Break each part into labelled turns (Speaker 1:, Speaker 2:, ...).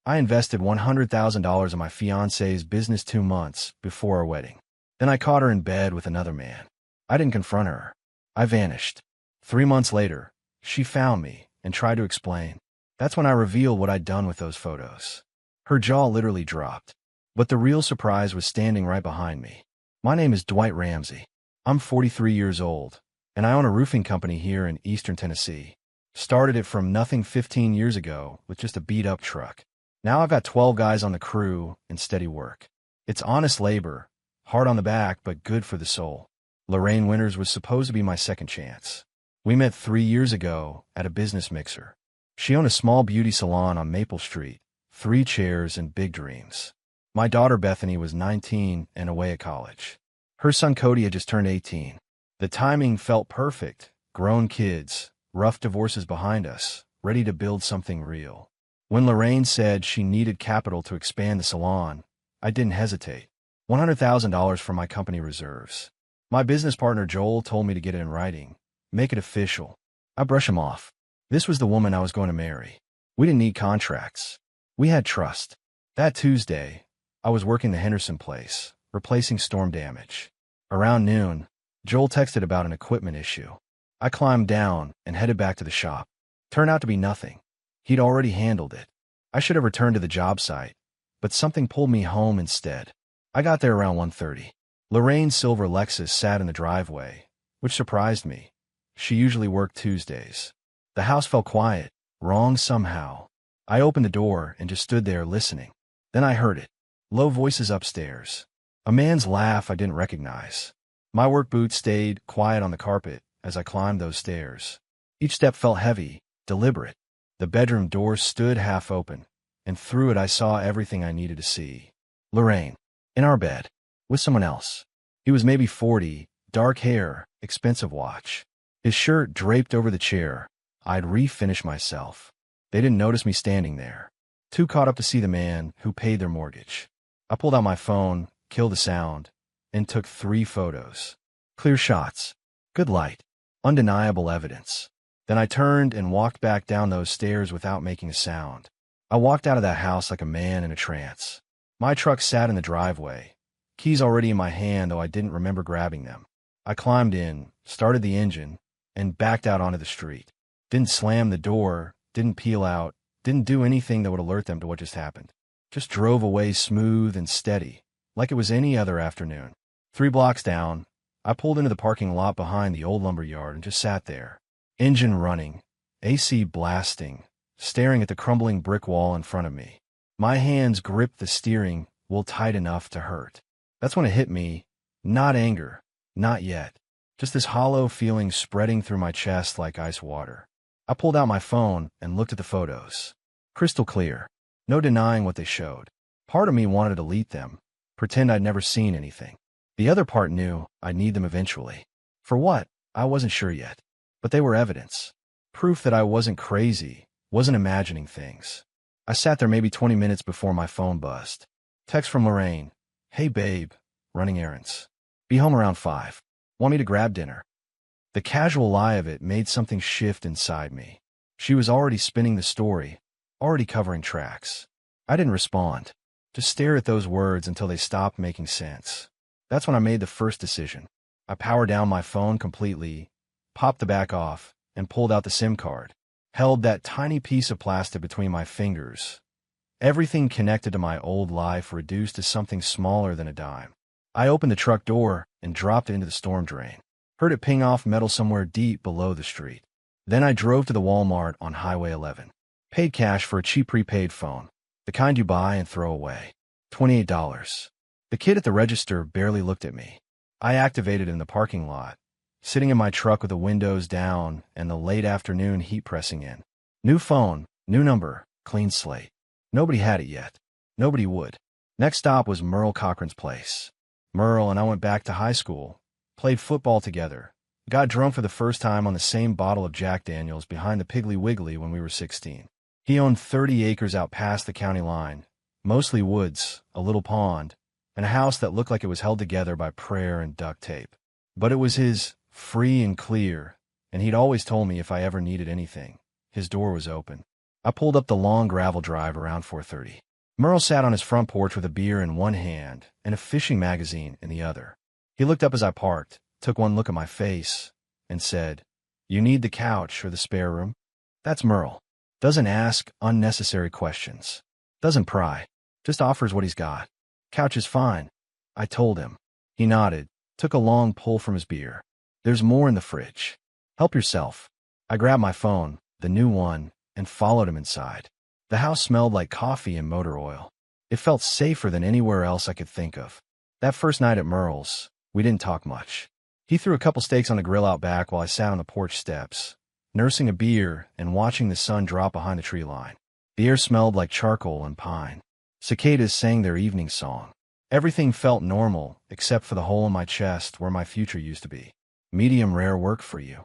Speaker 1: I invested $100,000 in my fiancé's business 2 months before our wedding. Then I caught her in bed with another man. I didn't confront her. I vanished. 3 months later, she found me and tried to explain. That's when I revealed what I'd done with those photos. Her jaw literally dropped. But the real surprise was standing right behind me. My name is Dwight Ramsey. I'm 43 years old, and I own a roofing company here in Eastern Tennessee. Started it from nothing 15 years ago with just a beat-up truck. Now I've got 12 guys on the crew and steady work. It's honest labor, hard on the back, but good for the soul. Lorraine Winters was supposed to be my second chance. We met 3 years ago at a business mixer. She owned a small beauty salon on Maple Street, 3 chairs and big dreams. My daughter Bethany was 19 and away at college. Her son Cody had just turned 18. The timing felt perfect. Grown kids, rough divorces behind us, ready to build something real. When Lorraine said she needed capital to expand the salon, I didn't hesitate. $100,000 from my company reserves. My business partner Joel told me to get it in writing, make it official. I brush him off. This was the woman I was going to marry. We didn't need contracts. We had trust. That Tuesday, I was working the Henderson place, replacing storm damage. Around noon, Joel texted about an equipment issue. I climbed down and headed back to the shop. Turned out to be nothing. He'd already handled it. I should have returned to the job site, but something pulled me home instead. I got there around 1:30. Lorraine's silver Lexus sat in the driveway, which surprised me. She usually worked Tuesdays. The house felt quiet, wrong somehow. I opened the door and just stood there listening. Then I heard it. Low voices upstairs. A man's laugh I didn't recognize. My work boots stayed quiet on the carpet as I climbed those stairs. Each step felt heavy, deliberate. The bedroom door stood half open, and through it I saw everything I needed to see. Lorraine, in our bed, with someone else. He was maybe 40, dark hair, expensive watch. His shirt draped over the chair. I'd refinished myself. They didn't notice me standing there. Too caught up to see the man who paid their mortgage. I pulled out my phone, killed the sound, and took 3 photos. Clear shots. Good light. Undeniable evidence. Then I turned and walked back down those stairs without making a sound. I walked out of that house like a man in a trance. My truck sat in the driveway. Keys already in my hand, though I didn't remember grabbing them. I climbed in, started the engine, and backed out onto the street. Didn't slam the door, didn't peel out, didn't do anything that would alert them to what just happened. Just drove away smooth and steady, like it was any other afternoon. 3 blocks down, I pulled into the parking lot behind the old lumber yard and just sat there. Engine running, AC blasting, staring at the crumbling brick wall in front of me. My hands gripped the steering wheel tight enough to hurt. That's when it hit me. Not anger, not yet. Just this hollow feeling spreading through my chest like ice water. I pulled out my phone and looked at the photos. Crystal clear. No denying what they showed. Part of me wanted to delete them, pretend I'd never seen anything. The other part knew I'd need them eventually. For what? I wasn't sure yet. But they were evidence. Proof that I wasn't crazy, wasn't imagining things. I sat there maybe 20 minutes before my phone buzzed. Text from Lorraine. Hey babe, running errands. Be home around 5. Want me to grab dinner? The casual lie of it made something shift inside me. She was already spinning the story, already covering tracks. I didn't respond. Just stare at those words until they stopped making sense. That's when I made the first decision. I powered down my phone completely, popped the back off, and pulled out the SIM card. Held that tiny piece of plastic between my fingers. Everything connected to my old life reduced to something smaller than a dime. I opened the truck door and dropped it into the storm drain. Heard it ping off metal somewhere deep below the street. Then I drove to the Walmart on Highway 11. Paid cash for a cheap prepaid phone, the kind you buy and throw away. $28. The kid at the register barely looked at me. I activated in the parking lot, sitting in my truck with the windows down and the late afternoon heat pressing in. New phone, new number, clean slate. Nobody had it yet. Nobody would. Next stop was Merle Cochran's place. Merle and I went back to high school, played football together, got drunk for the first time on the same bottle of Jack Daniels behind the Piggly Wiggly when we were 16. He owned 30 acres out past the county line, mostly woods, a little pond, and a house that looked like it was held together by prayer and duct tape. But it was his, free and clear, and he'd always told me if I ever needed anything, his door was open. I pulled up the long gravel drive around 4:30. Merle sat on his front porch with a beer in one hand and a fishing magazine in the other. He looked up as I parked, took one look at my face, and said, "You need the couch or the spare room?" That's Merle. Doesn't ask unnecessary questions. Doesn't pry. Just offers what he's got. Couch is fine, I told him. He nodded, took a long pull from his beer. There's more in the fridge. Help yourself. I grabbed my phone, the new one, and followed him inside. The house smelled like coffee and motor oil. It felt safer than anywhere else I could think of. That first night at Merle's, we didn't talk much. He threw a couple steaks on the grill out back while I sat on the porch steps, nursing a beer and watching the sun drop behind the tree line. The air smelled like charcoal and pine. Cicadas sang their evening song. Everything felt normal, except for the hole in my chest where my future used to be. Medium rare work for you.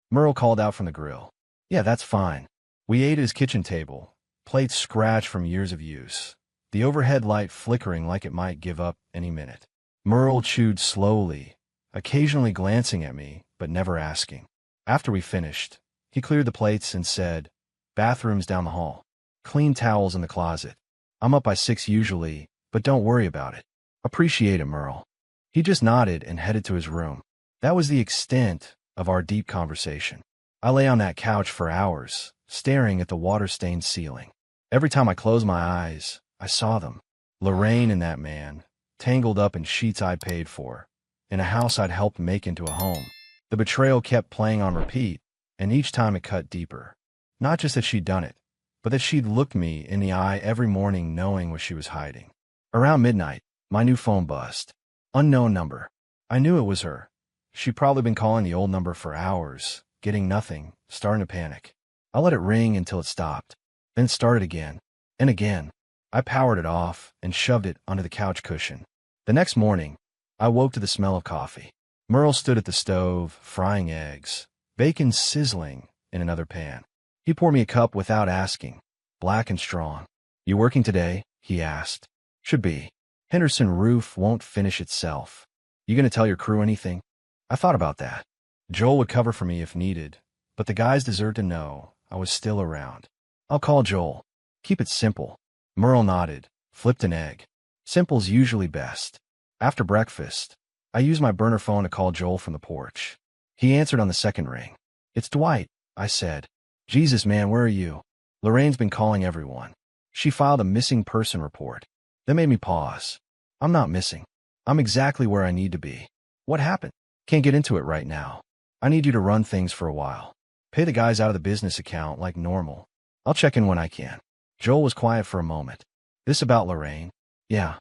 Speaker 1: Merle called out from the grill. Yeah, that's fine. We ate at his kitchen table, plates scratched from years of use, the overhead light flickering like it might give up any minute. Merle chewed slowly, occasionally glancing at me, but never asking. After we finished, he cleared the plates and said, "Bathroom's down the hall. Clean towels in the closet. I'm up by 6 usually, but don't worry about it." Appreciate it, Merle. He just nodded and headed to his room. That was the extent of our deep conversation. I lay on that couch for hours, staring at the water-stained ceiling. Every time I closed my eyes, I saw them. Lorraine and that man, tangled up in sheets I'd paid for, in a house I'd helped make into a home. The betrayal kept playing on repeat, and each time it cut deeper. Not just that she'd done it, but that she'd looked me in the eye every morning knowing what she was hiding. Around midnight, my new phone buzzed. Unknown number. I knew it was her. She'd probably been calling the old number for hours, getting nothing, starting to panic. I let it ring until it stopped, then it started again, and again. I powered it off and shoved it under the couch cushion. The next morning, I woke to the smell of coffee. Merle stood at the stove, frying eggs, bacon sizzling in another pan. He poured me a cup without asking, black and strong. "You working today?" he asked. "Should be. Henderson roof won't finish itself. You gonna tell your crew anything?" I thought about that. Joel would cover for me if needed, but the guys deserved to know I was still around. "I'll call Joel. Keep it simple." Merle nodded, flipped an egg. Simple's usually best. After breakfast, I used my burner phone to call Joel from the porch. He answered on the second ring. "It's Dwight," I said. "Jesus, man, where are you?" "Lorraine's been calling everyone. She filed a missing person report." That made me pause. "I'm not missing. I'm exactly where I need to be." "What happened?" "Can't get into it right now. I need you to run things for a while. Pay the guys out of the business account like normal. I'll check in when I can." Joel was quiet for a moment. "This about Lorraine?" "Yeah."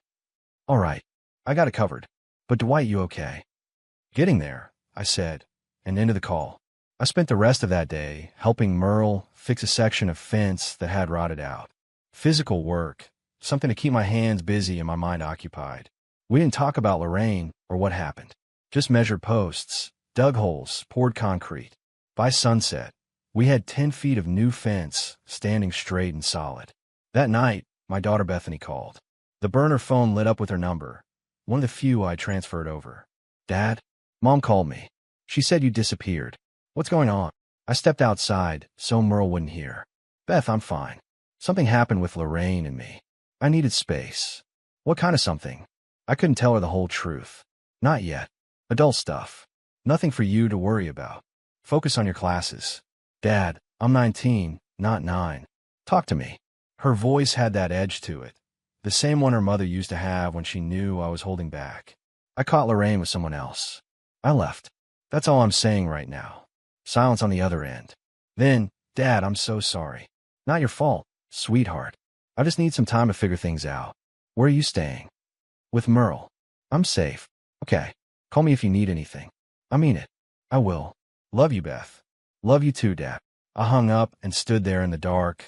Speaker 1: "All right. I got it covered. But Dwight, you okay?" "Getting there," I said, and ended the call. I spent the rest of that day helping Merle fix a section of fence that had rotted out. Physical work, something to keep my hands busy and my mind occupied. We didn't talk about Lorraine or what happened. Just measured posts, dug holes, poured concrete. By sunset, we had 10 feet of new fence standing straight and solid. That night, my daughter Bethany called. The burner phone lit up with her number, one of the few I transferred over. "Dad, Mom called me. She said you disappeared. What's going on?" I stepped outside so Merle wouldn't hear. "Beth, I'm fine. Something happened with Lorraine and me. I needed space." "What kind of something?" I couldn't tell her the whole truth. "Not yet. Adult stuff. Nothing for you to worry about. Focus on your classes." "Dad, I'm 19, not 9. Talk to me." Her voice had that edge to it, the same one her mother used to have when she knew I was holding back. "I caught Lorraine with someone else. I left. That's all I'm saying right now." Silence on the other end. Then, "Dad, I'm so sorry. Not your fault, sweetheart. I just need some time to figure things out." "Where are you staying?" "With Merle." "I'm safe." "Okay. Call me if you need anything." "I mean it." "I will. Love you, Beth." "Love you too, Dad." I hung up and stood there in the dark,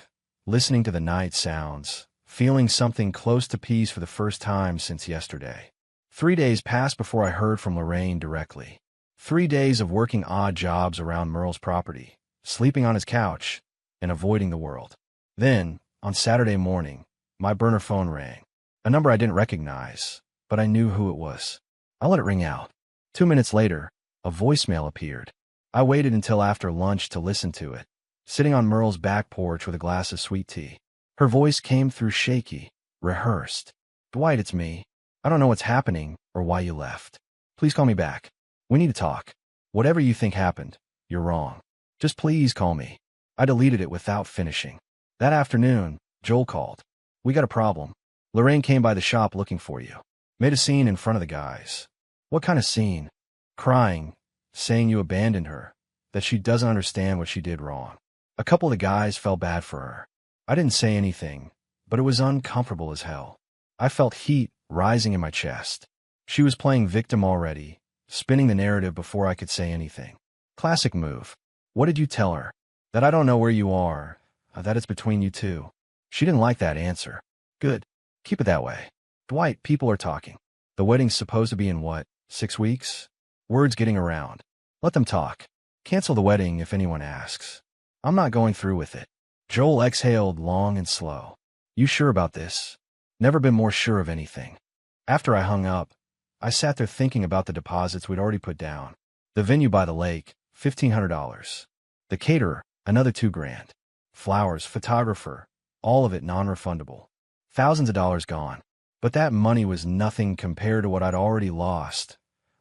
Speaker 1: listening to the night sounds, feeling something close to peace for the first time since yesterday. 3 days passed before I heard from Lorraine directly. 3 days of working odd jobs around Merle's property, sleeping on his couch, and avoiding the world. Then, on Saturday morning, my burner phone rang. A number I didn't recognize, but I knew who it was. I let it ring out. 2 minutes later, a voicemail appeared. I waited until after lunch to listen to it. sitting on Merle's back porch with a glass of sweet tea. Her voice came through shaky, rehearsed. Dwight, it's me. I don't know what's happening or why you left. Please call me back. We need to talk. Whatever you think happened, you're wrong. Just please call me. I deleted it without finishing. That afternoon, Joel called. We got a problem. Lorraine came by the shop looking for you. Made a scene in front of the guys. What kind of scene? Crying, saying you abandoned her, that she doesn't understand what she did wrong. A couple of the guys felt bad for her. I didn't say anything, but it was uncomfortable as hell. I felt heat rising in my chest. She was playing victim already, spinning the narrative before I could say anything. Classic move. What did you tell her? That I don't know where you are, that it's between you two. She didn't like that answer. Good. Keep it that way. Dwight, people are talking. The wedding's supposed to be in what, 6 weeks? Word's getting around. Let them talk. Cancel the wedding if anyone asks. I'm not going through with it. Joel exhaled long and slow. You sure about this? Never been more sure of anything. After I hung up, I sat there thinking about the deposits we'd already put down. The venue by the lake, $1,500. The caterer, another $2,000. Flowers, photographer, all of it non-refundable. Thousands of dollars gone. But that money was nothing compared to what I'd already lost.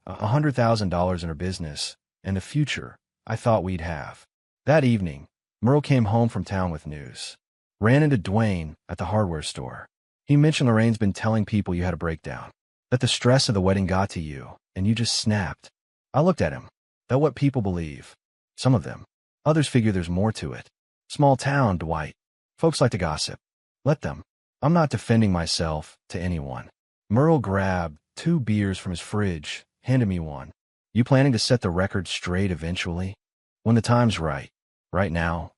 Speaker 1: $100,000 in her business, and the future I thought we'd have. That evening, Merle came home from town with news. Ran into Dwayne at the hardware store. He mentioned Lorraine's been telling people you had a breakdown. That the stress of the wedding got to you, and you just snapped. I looked at him. That's what people believe. Some of them. Others figure there's more to it. Small town, Dwight. Folks like to gossip. Let them. I'm not defending myself to anyone. Merle grabbed 2 beers from his fridge, handed me one. You planning to set the record straight eventually? When the time's right. Right now,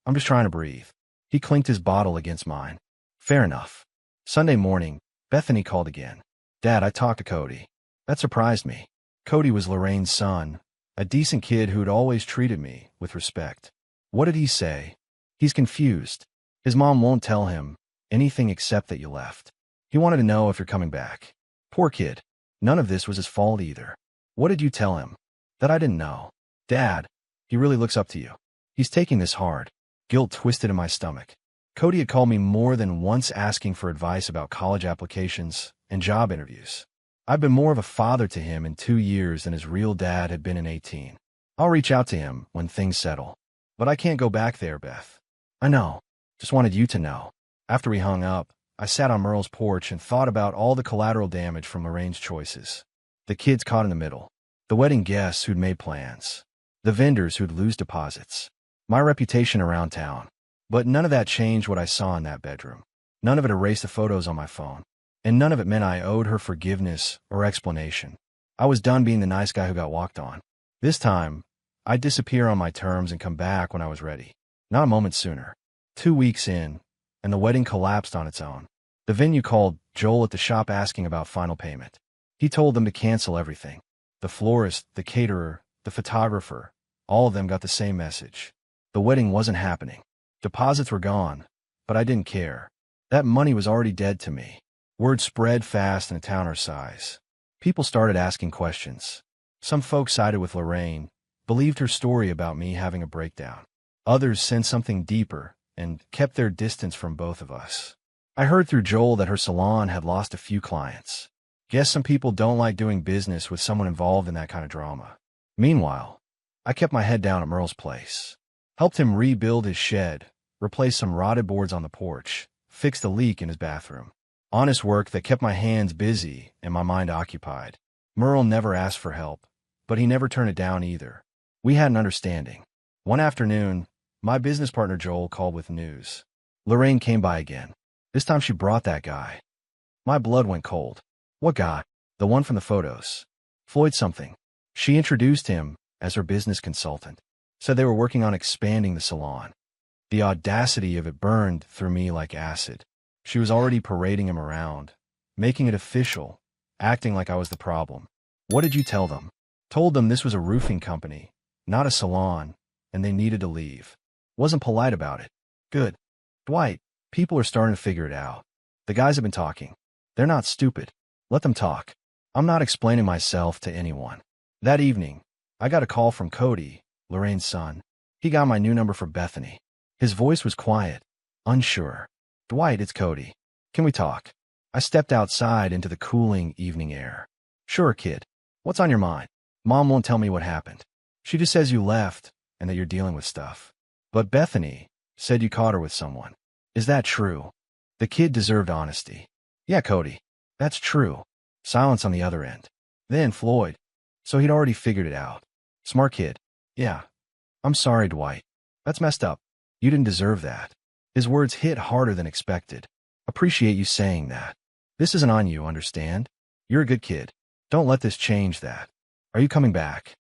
Speaker 1: I'm just trying to breathe. He clinked his bottle against mine. Fair enough. Sunday morning, Bethany called again. Dad, I talked to Cody. That surprised me. Cody was Lorraine's son, a decent kid who'd always treated me with respect. What did he say? He's confused. His mom won't tell him anything except that you left. He wanted to know if you're coming back. Poor kid. None of this was his fault either. What did you tell him? That I didn't know. Dad, he really looks up to you. He's taking this hard. Guilt twisted in my stomach. Cody had called me more than once asking for advice about college applications and job interviews. I've been more of a father to him in 2 years than his real dad had been in 18. I'll reach out to him when things settle. But I can't go back there, Beth. I know. Just wanted you to know. After we hung up, I sat on Merle's porch and thought about all the collateral damage from Lorraine's choices. The kids caught in the middle. The wedding guests who'd made plans. The vendors who'd lose deposits. My reputation around town. But none of that changed what I saw in that bedroom. None of it erased the photos on my phone. And none of it meant I owed her forgiveness or explanation. I was done being the nice guy who got walked on. This time, I'd disappear on my terms and come back when I was ready. Not a moment sooner. 2 weeks in, and the wedding collapsed on its own. The venue called Joel at the shop asking about final payment. He told them to cancel everything. The florist, the caterer, the photographer, all of them got the same message. The wedding wasn't happening. Deposits were gone, but I didn't care. That money was already dead to me. Word spread fast in a town our size. People started asking questions. Some folks sided with Lorraine, believed her story about me having a breakdown. Others sensed something deeper and kept their distance from both of us. I heard through Joel that her salon had lost a few clients. Guess some people don't like doing business with someone involved in that kind of drama. Meanwhile, I kept my head down at Merle's place. Helped him rebuild his shed, replace some rotted boards on the porch, fixed a leak in his bathroom. Honest work that kept my hands busy and my mind occupied. Merle never asked for help, but he never turned it down either. We had an understanding. One afternoon, my business partner Joel called with news. Lorraine came by again. This time she brought that guy. My blood went cold. What guy? The one from the photos. Floyd something. She introduced him as her business consultant. Said they were working on expanding the salon. The audacity of it burned through me like acid. She was already parading him around, making it official, acting like I was the problem. What did you tell them? Told them this was a roofing company, not a salon, and they needed to leave. Wasn't polite about it. Good. Dwight, people are starting to figure it out. The guys have been talking. They're not stupid. Let them talk. I'm not explaining myself to anyone. That evening, I got a call from Cody, Lorraine's son. He got my new number for Bethany. His voice was quiet, unsure. Dwight, it's Cody. Can we talk? I stepped outside into the cooling evening air. Sure, kid. What's on your mind? Mom won't tell me what happened. She just says you left and that you're dealing with stuff. But Bethany said you caught her with someone. Is that true? The kid deserved honesty. Yeah, Cody. That's true. Silence on the other end. Then Floyd. So he'd already figured it out. Smart kid. Yeah. I'm sorry, Dwight. That's messed up. You didn't deserve that. His words hit harder than expected. Appreciate you saying that. This isn't on you, understand? You're a good kid. Don't let this change that. Are you coming back?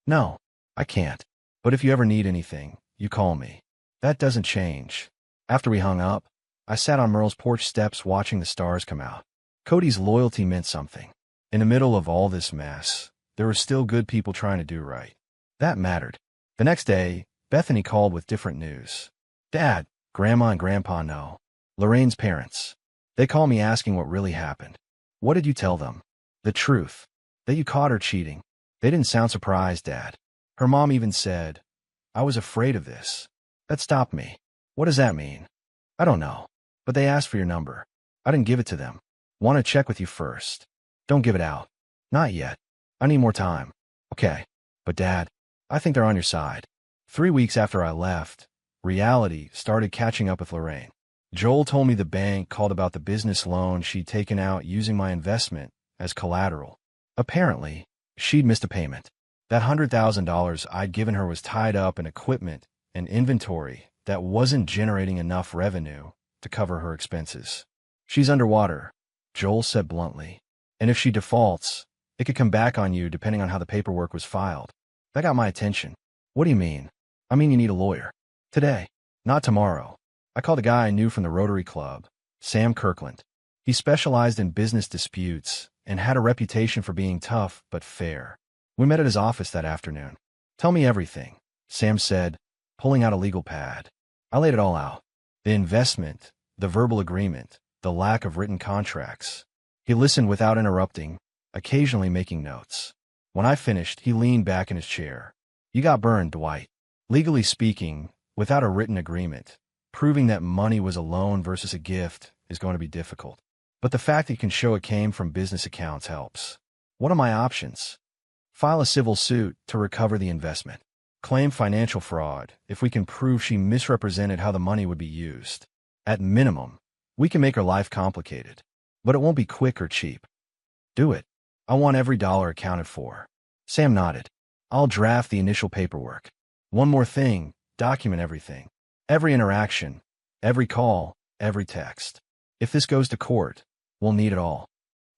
Speaker 1: No, I can't. But if you ever need anything, you call me. That doesn't change. After we hung up, I sat on Merle's porch steps watching the stars come out. Cody's loyalty meant something. In the middle of all this mess, there were still good people trying to do right. That mattered. The next day, Bethany called with different news. Dad, Grandma and Grandpa know. Lorraine's parents. They call me asking what really happened. What did you tell them? The truth. That you caught her cheating. They didn't sound surprised, Dad. Her mom even said, I was afraid of this. That stopped me. What does that mean? I don't know. But they asked for your number. I didn't give it to them. Want to check with you first. Don't give it out. Not yet. I need more time. Okay. But Dad, I think they're on your side. 3 weeks after I left, reality started catching up with Lorraine. Joel told me the bank called about the business loan she'd taken out using my investment as collateral. Apparently, she'd missed a payment. That $100,000 I'd given her was tied up in equipment and inventory that wasn't generating enough revenue to cover her expenses. She's underwater, Joel said bluntly. And if she defaults, it could come back on you depending on how the paperwork was filed. That got my attention. What do you mean? I mean you need a lawyer. Today, not tomorrow. I called a guy I knew from the Rotary Club, Sam Kirkland. He specialized in business disputes and had a reputation for being tough but fair. We met at his office that afternoon. Tell me everything, Sam said, pulling out a legal pad. I laid it all out. The investment, the verbal agreement, the lack of written contracts. He listened without interrupting, occasionally making notes. When I finished, he leaned back in his chair. You got burned, Dwight. Legally speaking, without a written agreement, proving that money was a loan versus a gift is going to be difficult. But the fact that you can show it came from business accounts helps. What are my options? File a civil suit to recover the investment. Claim financial fraud if we can prove she misrepresented how the money would be used. At minimum, we can make her life complicated. But it won't be quick or cheap. Do it. I want every dollar accounted for. Sam nodded. I'll draft the initial paperwork. One more thing, document everything. Every interaction, every call, every text. If this goes to court, we'll need it all.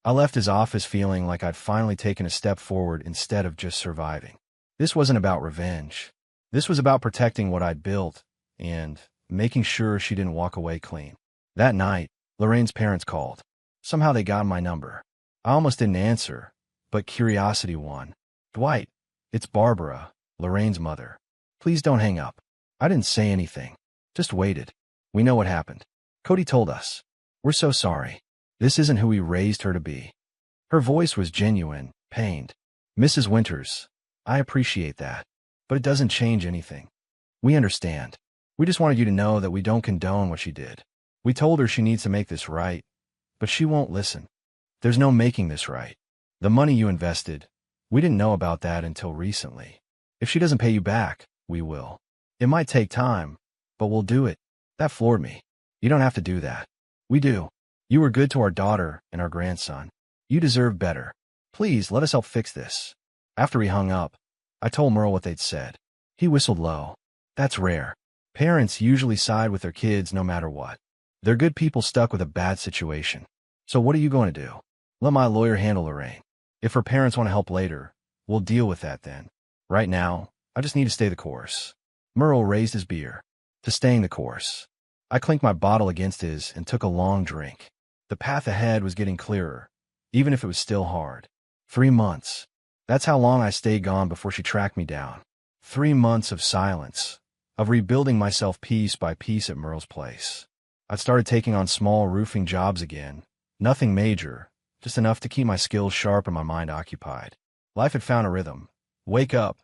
Speaker 1: I left his office feeling like I'd finally taken a step forward instead of just surviving. This wasn't about revenge. This was about protecting what I'd built and making sure she didn't walk away clean. That night, Lorraine's parents called. Somehow they got my number. I almost didn't answer, but curiosity won. Dwight, it's Barbara, Lorraine's mother. Please don't hang up. I didn't say anything. Just waited. We know what happened. Cody told us. We're so sorry. This isn't who we raised her to be. Her voice was genuine, pained. Mrs. Winters, I appreciate that, but it doesn't change anything. We understand. We just wanted you to know that we don't condone what she did. We told her she needs to make this right, but she won't listen. There's no making this right. The money you invested, we didn't know about that until recently. If she doesn't pay you back, we will. It might take time, but we'll do it. That floored me. You don't have to do that. We do. You were good to our daughter and our grandson. You deserve better. Please let us help fix this. After we hung up, I told Merle what they'd said. He whistled low. That's rare. Parents usually side with their kids no matter what. They're good people stuck with a bad situation. So what are you going to do? Let my lawyer handle Lorraine. If her parents want to help later, we'll deal with that then. Right now, I just need to stay the course. Merle raised his beer. To staying the course. I clinked my bottle against his and took a long drink. The path ahead was getting clearer, even if it was still hard. 3 months. That's how long I stayed gone before she tracked me down. 3 months of silence, of rebuilding myself piece by piece at Merle's place. I'd started taking on small roofing jobs again. Nothing major, just enough to keep my skills sharp and my mind occupied. Life had found a rhythm. Wake up,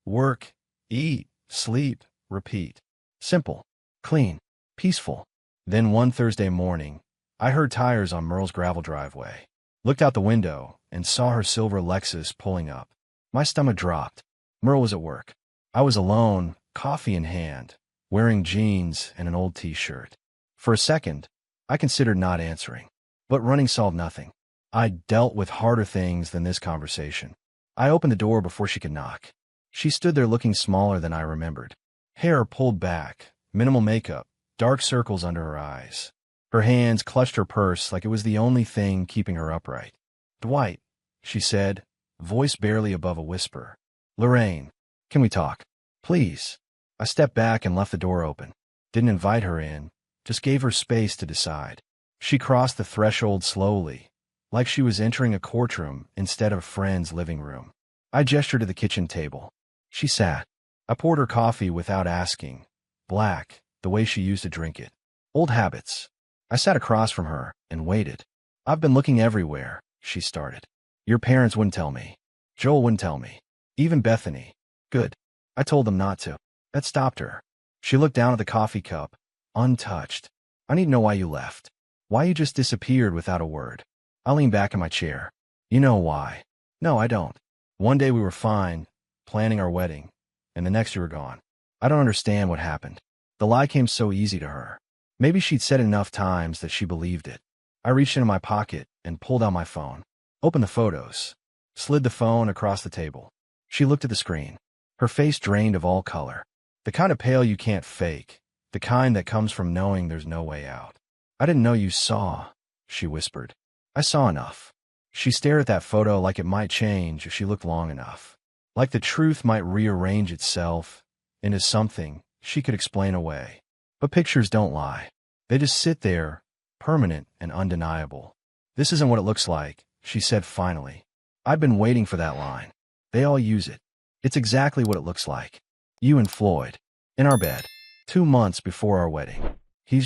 Speaker 1: work, eat, sleep, repeat. Simple, clean, peaceful. Then one Thursday morning, I heard tires on Merle's gravel driveway. Looked out the window and saw her silver Lexus pulling up. My stomach dropped. Merle was at work. I was alone, coffee in hand, wearing jeans and an old t-shirt. For a second, I considered not answering. But running solved nothing. I dealt with harder things than this conversation. I opened the door before she could knock. She stood there looking smaller than I remembered. Hair pulled back, minimal makeup, dark circles under her eyes. Her hands clutched her purse like it was the only thing keeping her upright. "Dwight," she said, voice barely above a whisper. "Lorraine, can we talk? Please." I stepped back and left the door open. Didn't invite her in, just gave her space to decide. She crossed the threshold slowly, like she was entering a courtroom instead of a friend's living room. I gestured to the kitchen table. She sat. I poured her coffee without asking. Black, the way she used to drink it. Old habits. I sat across from her and waited. "I've been looking everywhere," she started. "Your parents wouldn't tell me. Joel wouldn't tell me. Even Bethany." "Good." I told them not to. That stopped her. She looked down at the coffee cup, untouched. "I need to know why you left. Why you just disappeared without a word." I leaned back in my chair. "You know why." "No, I don't. One day we were fine, planning our wedding, and the next you were gone. I don't understand what happened." The lie came so easy to her. Maybe she'd said it enough times that she believed it. I reached into my pocket and pulled out my phone. Opened the photos. Slid the phone across the table. She looked at the screen. Her face drained of all color. The kind of pale you can't fake. The kind that comes from knowing there's no way out. "I didn't know you saw," she whispered. "I saw enough." She stared at that photo like it might change if she looked long enough. Like the truth might rearrange itself into something she could explain away. But pictures don't lie. They just sit there, permanent and undeniable. "This isn't what it looks like," she said finally. "I've been waiting for that line. They all use it. It's exactly what it looks like. You and Floyd. In our bed. 2 months before our wedding. He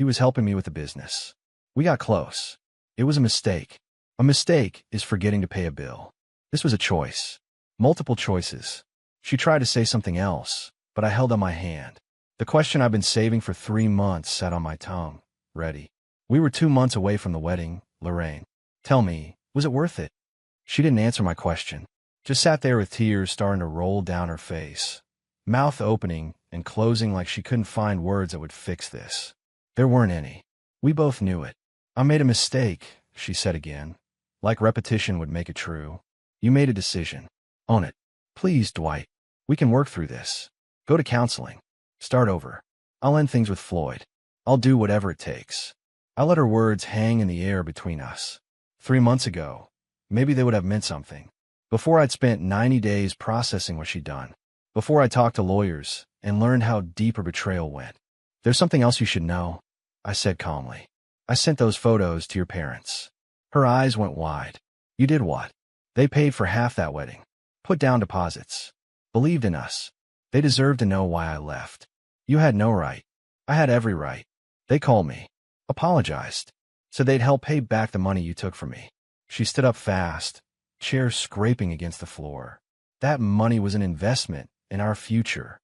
Speaker 1: was helping me with the business. We got close. It was a mistake. A mistake is forgetting to pay a bill. This was a choice. Multiple choices." She tried to say something else, but I held out my hand. The question I've been saving for 3 months sat on my tongue, ready. "We were 2 months away from the wedding, Lorraine. Tell me, was it worth it?" She didn't answer my question. Just sat there with tears starting to roll down her face. Mouth opening and closing like she couldn't find words that would fix this. There weren't any. We both knew it. "I made a mistake," she said again, like repetition would make it true. "You made a decision. Own it. Please, Dwight. We can work through this. Go to counseling. Start over. I'll end things with Floyd. I'll do whatever it takes." I let her words hang in the air between us. 3 months ago, maybe they would have meant something. Before I'd spent 90 days processing what she'd done. Before I talked to lawyers and learned how deep her betrayal went. "There's something else you should know," I said calmly. "I sent those photos to your parents." Her eyes went wide. "You did what?" "They paid for half that wedding. Put down deposits. Believed in us. They deserved to know why I left. You had no right. I had every right. They called me. Apologized. Said they'd help pay back the money you took from me." She stood up fast, chair scraping against the floor. "That money was an investment in our future.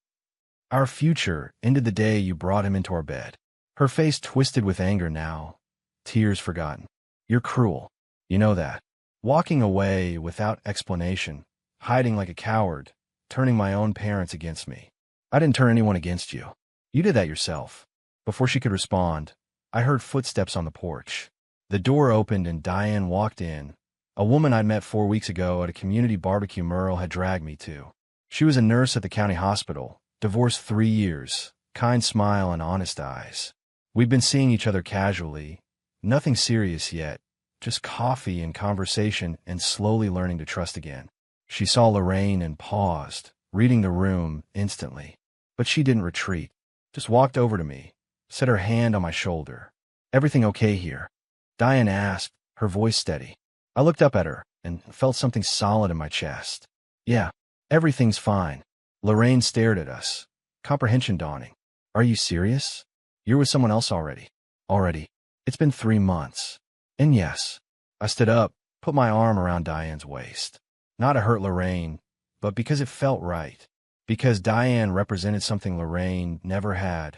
Speaker 1: Our future ended the day you brought him into our bed." Her face twisted with anger now, tears forgotten. "You're cruel. You know that." Walking away without explanation, hiding like a coward, turning my own parents against me. "I didn't turn anyone against you. You did that yourself." Before she could respond, I heard footsteps on the porch. The door opened and Diane walked in, a woman I'd met 4 weeks ago at a community barbecue Merle had dragged me to. She was a nurse at the county hospital, divorced 3 years, kind smile and honest eyes. We'd been seeing each other casually, nothing serious yet, just coffee and conversation and slowly learning to trust again. She saw Lorraine and paused, reading the room instantly. But she didn't retreat, just walked over to me, set her hand on my shoulder. "Everything okay here?" Diane asked, her voice steady. I looked up at her and felt something solid in my chest. "Yeah, everything's fine." Lorraine stared at us, comprehension dawning. "Are you serious? You're with someone else already?" "Already. It's been 3 months. And yes." I stood up, put my arm around Diane's waist. Not to hurt Lorraine, but because it felt right. Because Diane represented something Lorraine never had.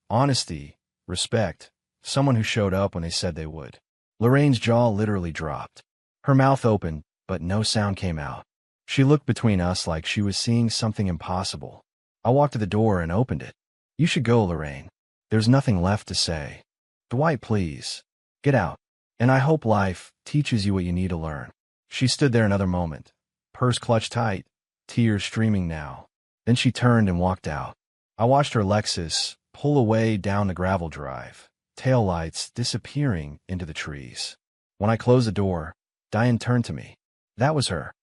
Speaker 1: Honesty, respect, someone who showed up when they said they would. Lorraine's jaw literally dropped. Her mouth opened, but no sound came out. She looked between us like she was seeing something impossible. I walked to the door and opened it. You should go, Lorraine. There's nothing left to say. Dwight, please. Get out. And I hope life teaches you what you need to learn. She stood there another moment, purse clutched tight, tears streaming now. Then she turned and walked out. I watched her Lexus pull away down the gravel drive, taillights disappearing into the trees. When I closed the door, Diane turned to me. That was her.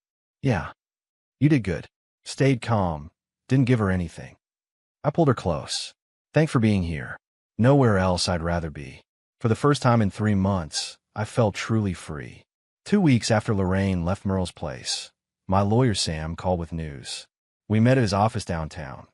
Speaker 1: Yeah. You did good. Stayed calm. Didn't give her anything. I pulled her close. Thanks for being here. Nowhere else I'd rather be. For the first time in 3 months, I felt truly free. 2 weeks after Lorraine left Merle's place, my lawyer Sam called with news. We met at his office downtown,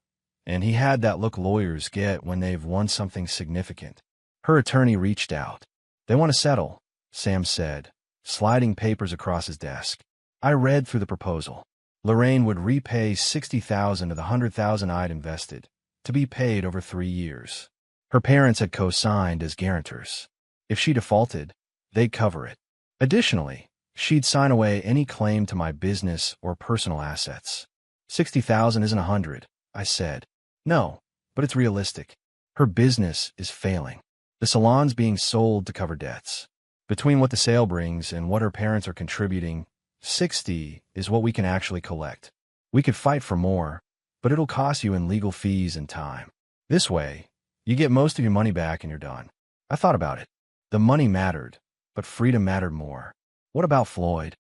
Speaker 1: and he had that look lawyers get when they've won something significant. Her attorney reached out. They want to settle, Sam said, sliding papers across his desk. I read through the proposal. Lorraine would repay $60,000 of the $100,000 I'd invested, to be paid over 3 years. Her parents had co-signed as guarantors. If she defaulted, they'd cover it. Additionally, she'd sign away any claim to my business or personal assets. 60,000 isn't 100, I said. No, but it's realistic. Her business is failing. The salon's being sold to cover debts. Between what the sale brings and what her parents are contributing, 60 is what we can actually collect. We could fight for more, but it'll cost you in legal fees and time. This way, you get most of your money back and you're done. I thought about it. The money mattered, but freedom mattered more. What about Floyd?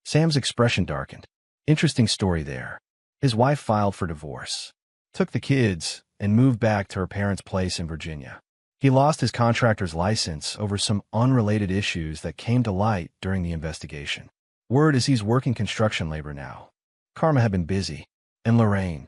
Speaker 1: Sam's expression darkened. Interesting story there. His wife filed for divorce, took the kids, and moved back to her parents' place in Virginia. He lost his contractor's license over some unrelated issues that came to light during the investigation. Word is he's working construction labor now. Karma had been busy. And Lorraine,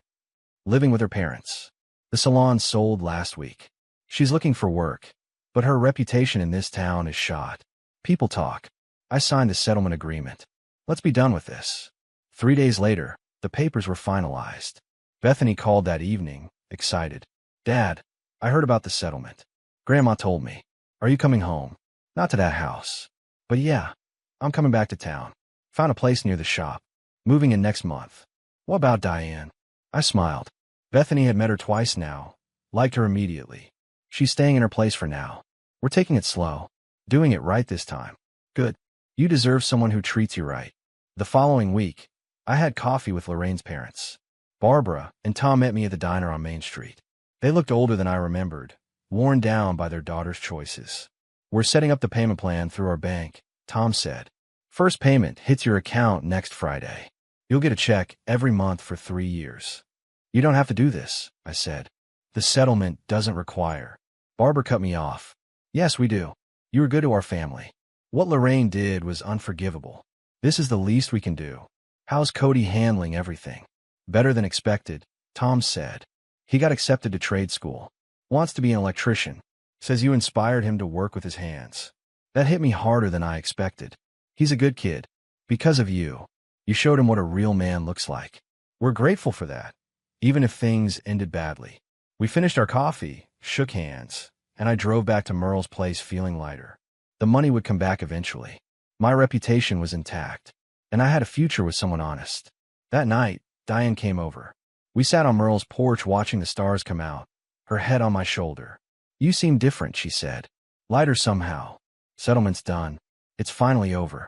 Speaker 1: living with her parents. The salon sold last week. She's looking for work, but her reputation in this town is shot. People talk. I signed a settlement agreement. Let's be done with this. 3 days later, the papers were finalized. Bethany called that evening, excited. Dad, I heard about the settlement. Grandma told me. Are you coming home? Not to that house. But yeah, I'm coming back to town. Found a place near the shop. Moving in next month. What about Diane? I smiled. Bethany had met her twice now. Liked her immediately. She's staying in her place for now. We're taking it slow. Doing it right this time. Good. You deserve someone who treats you right. The following week, I had coffee with Lorraine's parents. Barbara and Tom met me at the diner on Main Street. They looked older than I remembered, worn down by their daughter's choices. We're setting up the payment plan through our bank, Tom said. First payment hits your account next Friday. You'll get a check every month for 3 years. You don't have to do this, I said. The settlement doesn't require. Barbara cut me off. Yes, we do. You were good to our family. What Lorraine did was unforgivable. This is the least we can do. How's Cody handling everything? Better than expected, Tom said. He got accepted to trade school. Wants to be an electrician. Says you inspired him to work with his hands. That hit me harder than I expected. He's a good kid. Because of you. You showed him what a real man looks like. We're grateful for that, even if things ended badly. We finished our coffee, shook hands, and I drove back to Merle's place feeling lighter. The money would come back eventually. My reputation was intact, and I had a future with someone honest. That night, Diane came over. We sat on Merle's porch watching the stars come out, her head on my shoulder. You seem different, she said. Lighter somehow. Settlement's done. It's finally over.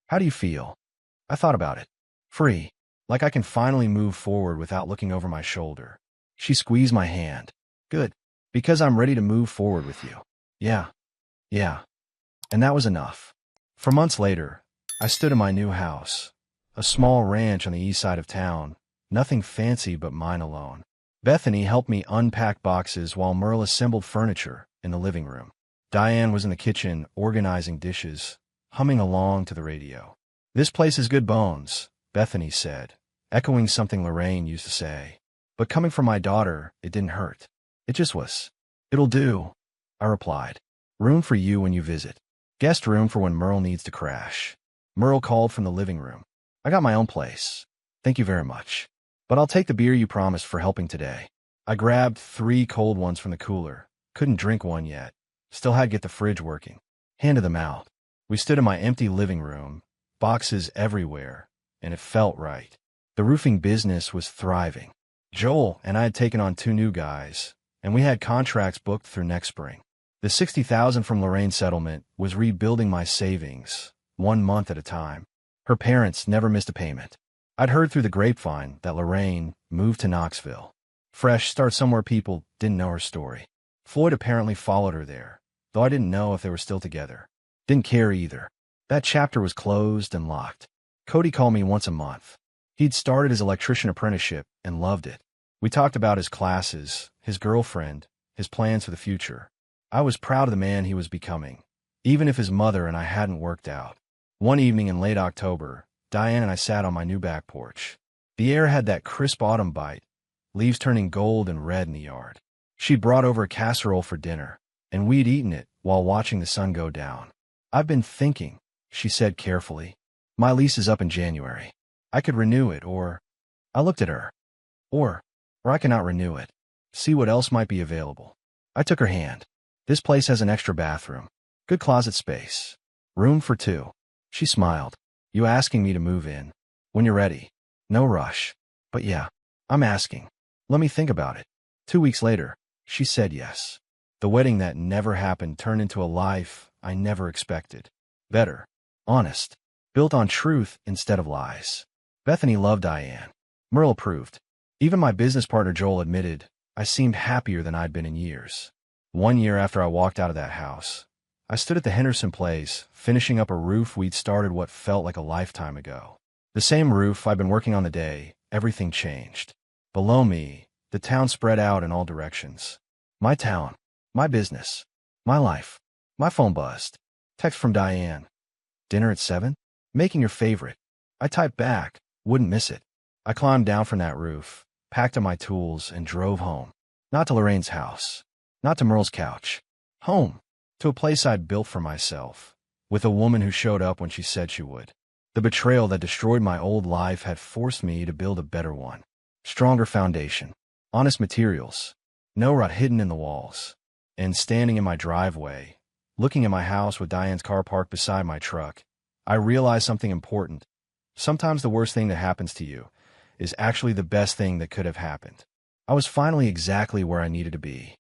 Speaker 1: How do you feel? I thought about it. Free. Like I can finally move forward without looking over my shoulder. She squeezed my hand. Good. Because I'm ready to move forward with you. Yeah. Yeah. And that was enough. For months later, I stood in my new house. A small ranch on the east side of town. Nothing fancy but mine alone. Bethany helped me unpack boxes while Merle assembled furniture in the living room. Diane was in the kitchen organizing dishes, humming along to the radio. This place is good bones, Bethany said, echoing something Lorraine used to say. But coming from my daughter, it didn't hurt. It just was. It'll do, I replied. Room for you when you visit. Guest room for when Merle needs to crash. Merle called from the living room. I got my own place. Thank you very much. But I'll take the beer you promised for helping today. I grabbed 3 cold ones from the cooler. Couldn't drink one yet. Still had to get the fridge working. Handed them out. We stood in my empty living room, boxes everywhere, and it felt right. The roofing business was thriving. Joel and I had taken on 2 new guys, and we had contracts booked through next spring. The $60,000 from Lorraine's settlement was rebuilding my savings, 1 month at a time. Her parents never missed a payment. I'd heard through the grapevine that Lorraine moved to Knoxville. Fresh start somewhere people didn't know her story. Floyd apparently followed her there, though I didn't know if they were still together. Didn't care either. That chapter was closed and locked. Cody called me once a month. He'd started his electrician apprenticeship and loved it. We talked about his classes, his girlfriend, his plans for the future. I was proud of the man he was becoming, even if his mother and I hadn't worked out. One evening in late October, Diane and I sat on my new back porch. The air had that crisp autumn bite, leaves turning gold and red in the yard. She'd brought over a casserole for dinner, and we'd eaten it while watching the sun go down. "I've been thinking," she said carefully. "My lease is up in January. I could renew it, or—" I looked at her. Or I cannot renew it. See what else might be available." I took her hand. "This place has an extra bathroom. Good closet space. Room for 2. She smiled. "You asking me to move in? When you're ready. No rush. But yeah, I'm asking. Let me think about it." 2 weeks later, she said yes. The wedding that never happened turned into a life I never expected. Better. Honest. Built on truth instead of lies. Bethany loved Diane. Merle approved. Even my business partner Joel admitted I seemed happier than I'd been in years. 1 year after I walked out of that house, I stood at the Henderson place, finishing up a roof we'd started what felt like a lifetime ago. The same roof I'd been working on the day everything changed. Below me, the town spread out in all directions. My town, my business, my life. My phone buzzed. Text from Diane. "Dinner at 7? Making your favorite." I typed back, wouldn't miss it. I climbed down from that roof, packed up my tools, and drove home. Not to Lorraine's house. Not to Merle's couch. Home. To a place I'd built for myself, with a woman who showed up when she said she would. The betrayal that destroyed my old life had forced me to build a better one. Stronger foundation. Honest materials. No rot hidden in the walls. And standing in my driveway, looking at my house with Diane's car parked beside my truck, I realized something important. Sometimes the worst thing that happens to you is actually the best thing that could have happened. I was finally exactly where I needed to be.